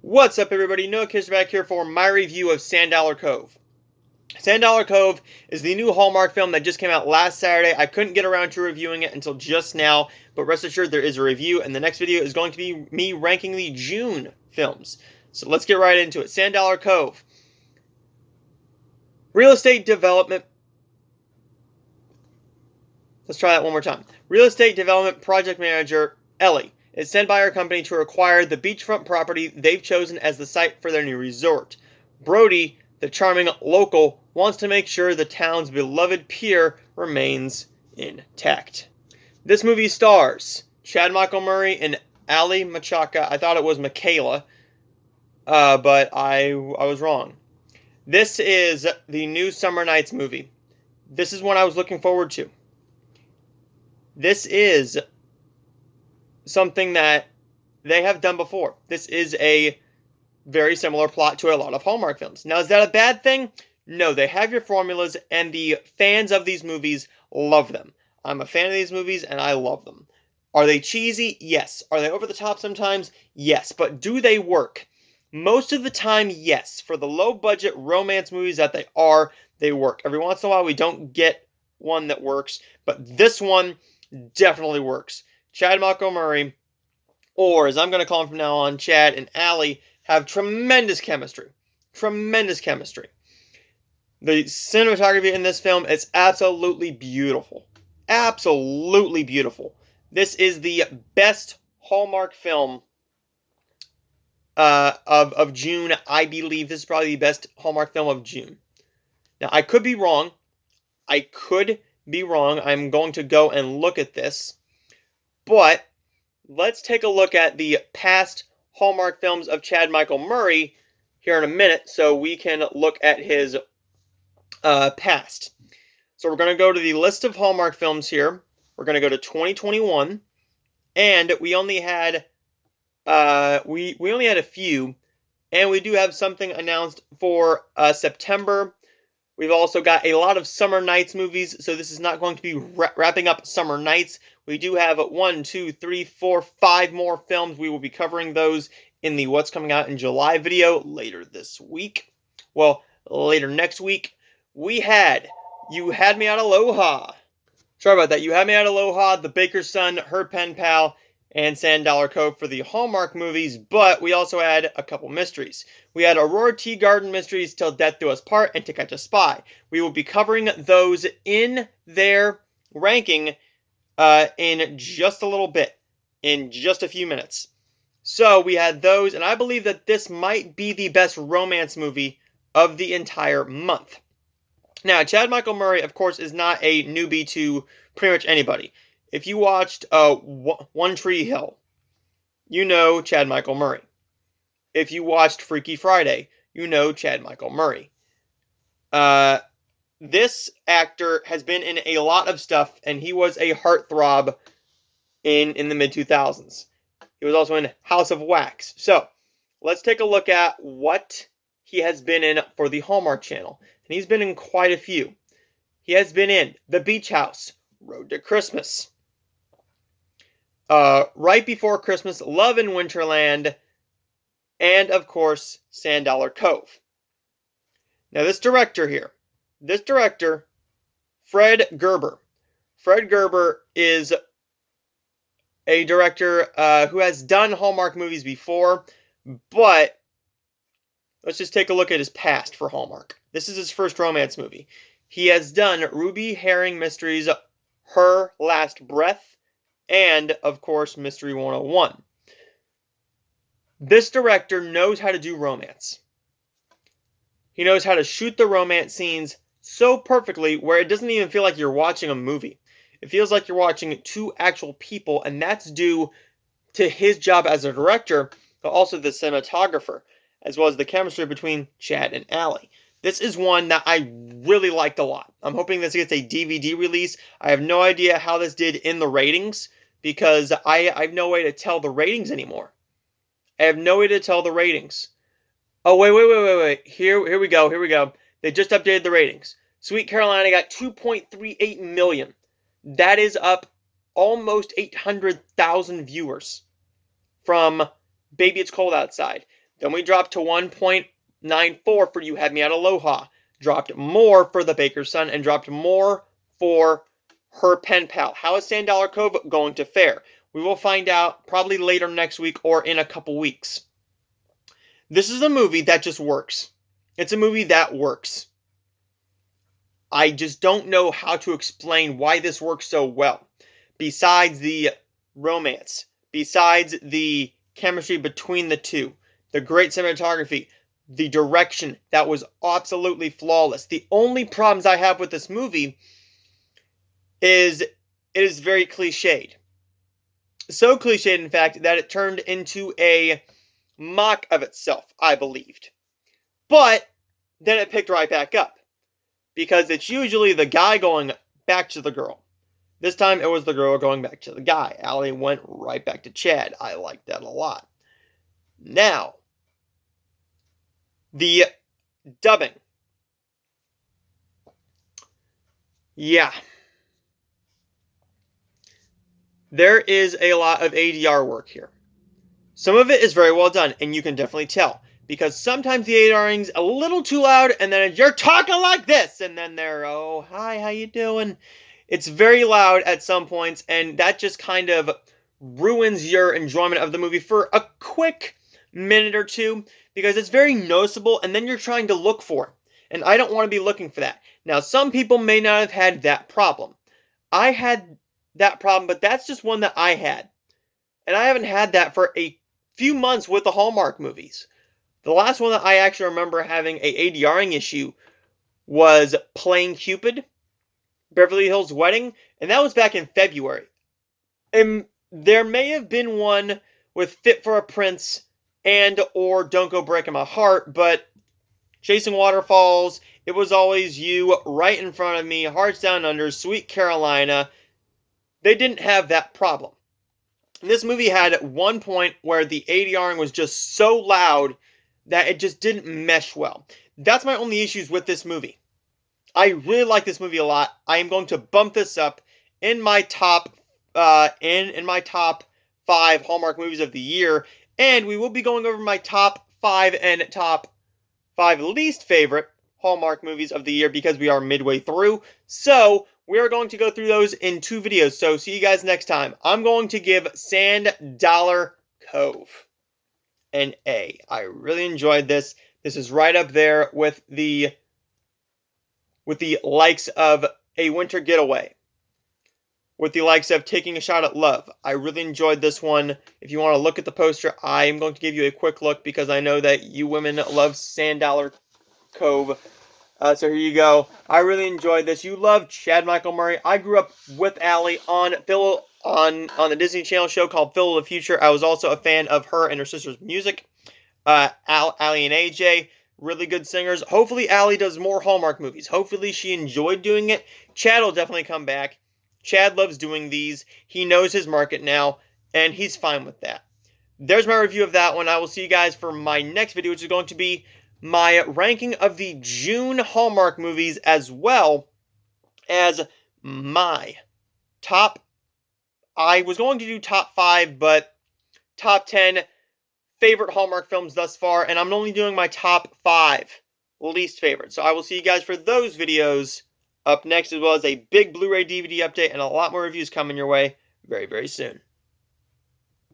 What's up, everybody? Noah Kish back here for my review of $Sand Cove. $Sand Cove is the new Hallmark film that just came out last Saturday. I couldn't get around to reviewing it until just now, but rest assured there is a review, and the next video is going to be me ranking the June films. So let's get right into it. $Sand Cove. Real estate development. Let's try that one more time. Real estate development project manager Ellie is sent by her company to acquire the beachfront property they've chosen as the site for their new resort. Brody, the charming local, wants to make sure the town's beloved pier remains intact. This movie stars Chad Michael Murray and Ali Machaca. I thought it was Michaela, but I was wrong. This is the new Summer Nights movie. This is one I was looking forward to. This is something that they have done before. This is a very similar plot to a lot of Hallmark films. Now, is that a bad thing? No, they have your formulas, and the fans of these movies love them. I'm a fan of these movies, and I love them. Are they cheesy? Yes. Are they over the top sometimes? Yes. But do they work? Most of the time, yes. For the low-budget romance movies that they work. Every once in a while, we don't get one that works, but this one definitely works. Chad Michael Murray, or as I'm going to call him from now on, Chad and Allie, have tremendous chemistry. Tremendous chemistry. The cinematography in this film is absolutely beautiful. Absolutely beautiful. This is the best Hallmark film of June. I believe this is probably the best Hallmark film of June. Now, I could be wrong. I'm going to go and look at this. But let's take a look at the past Hallmark films of Chad Michael Murray here in a minute so we can look at his past. So we're going to go to the list of Hallmark films here. We're going to go to 2021, and we only had we only had a few, and we do have something announced for September. We've also got a lot of Summer Nights movies, so this is not going to be wrapping up Summer Nights. We do have 1, 2, 3, 4, 5 more films. We will be covering those in the What's Coming Out in July video later this week. Well, later next week. We had You Had Me at Aloha. Sorry about that. You Had Me at Aloha, The Baker's Son, Her Pen Pal, and $Sand Cove for the Hallmark movies, but we also had a couple mysteries. We had Aurora Tea Garden Mysteries, Till Death Do Us Part, and To Catch a Spy. We will be covering those in their ranking in just a little bit, in just a few minutes. So we had those, and I believe that this might be the best romance movie of the entire month. Now, Chad Michael Murray, of course, is not a newbie to pretty much anybody. If you watched One Tree Hill, you know Chad Michael Murray. If you watched Freaky Friday, you know Chad Michael Murray. This actor has been in a lot of stuff, and he was a heartthrob in the mid-2000s. He was also in House of Wax. So, let's take a look at what he has been in for the Hallmark Channel. And he's been in quite a few. He has been in The Beach House, Road to Christmas, Right Before Christmas, Love in Winterland, and of course, $Sand Cove. Now this director, Fred Gerber. Fred Gerber is a director who has done Hallmark movies before, but let's just take a look at his past for Hallmark. This is his first romance movie. He has done Ruby Herring Mysteries, Her Last Breath, and, of course, Mystery 101. This director knows how to do romance. He knows how to shoot the romance scenes so perfectly where it doesn't even feel like you're watching a movie. It feels like you're watching two actual people, and that's due to his job as a director, but also the cinematographer, as well as the chemistry between Chad and Allie. This is one that I really liked a lot. I'm hoping this gets a DVD release. I have no idea how this did in the ratings, because I have no way to tell the ratings anymore. I have no way to tell the ratings. Oh, wait. Here we go. They just updated the ratings. Sweet Carolina got 2.38 million. That is up almost 800,000 viewers from Baby It's Cold Outside. Then we dropped to 1.94 for You Had Me at Aloha. Dropped more for The Baker's Son, and dropped more for Her Pen Pal. How is Sand Dollar Cove going to fare? We will find out probably later next week or in a couple weeks. This is a movie that just works. It's a movie that works. I just don't know how to explain why this works so well. Besides the romance, besides the chemistry between the two, the great cinematography, the direction that was absolutely flawless. The only problems I have with this movie is it is very cliched. So cliched, in fact, that it turned into a mock of itself, I believed. But then it picked right back up. Because it's usually the guy going back to the girl. This time it was the girl going back to the guy. Allie went right back to Chad. I liked that a lot. Now, the dubbing. Yeah. There is a lot of ADR work here. Some of it is very well done, and you can definitely tell. Because sometimes the ADRing's a little too loud, and then you're talking like this, and then they're, oh, hi, how you doing? It's very loud at some points, and that just kind of ruins your enjoyment of the movie for a quick minute or two, because it's very noticeable, and then you're trying to look for it. And I don't want to be looking for that. Now, some people may not have had that problem. I had that problem, but that's just one that I had. And I haven't had that for a few months with the Hallmark movies. The last one that I actually remember having a ADRing issue was Playing Cupid, Beverly Hills Wedding, and that was back in February. And there may have been one with Fit for a Prince and or Don't Go Breaking My Heart, but Chasing Waterfalls, It Was Always You, Right in Front of Me, Hearts Down Under, Sweet Carolina, they didn't have that problem. This movie had one point where the ADRing was just so loud that it just didn't mesh well. That's my only issues with this movie. I really like this movie a lot. I am going to bump this up in my top in my top 5 Hallmark movies of the year, and we will be going over my top 5 and top 5 least favorite Hallmark movies of the year because we are midway through. So we are going to go through those in 2 videos. So see you guys next time. I'm going to give Sand Dollar Cove an A. I really enjoyed this. This is right up there with the likes of A Winter Getaway, with the likes of Taking a Shot at Love. I really enjoyed this one. If you want to look at the poster, I am going to give you a quick look because I know that you women love Sand Dollar Cove. So here you go. I really enjoyed this. You love Chad Michael Murray. I grew up with Allie on the Disney Channel show called Phil of the Future. I was also a fan of her and her sister's music. Allie and AJ, really good singers. Hopefully Allie does more Hallmark movies. Hopefully she enjoyed doing it. Chad will definitely come back. Chad loves doing these. He knows his market now, and he's fine with that. There's my review of that one. I will see you guys for my next video, which is going to be my ranking of the June Hallmark movies, as well as my top. I was going to do top 5, but top 10 favorite Hallmark films thus far, and I'm only doing my top 5 least favorite. So I will see you guys for those videos up next, as well as a big Blu-ray DVD update and a lot more reviews coming your way very, very soon.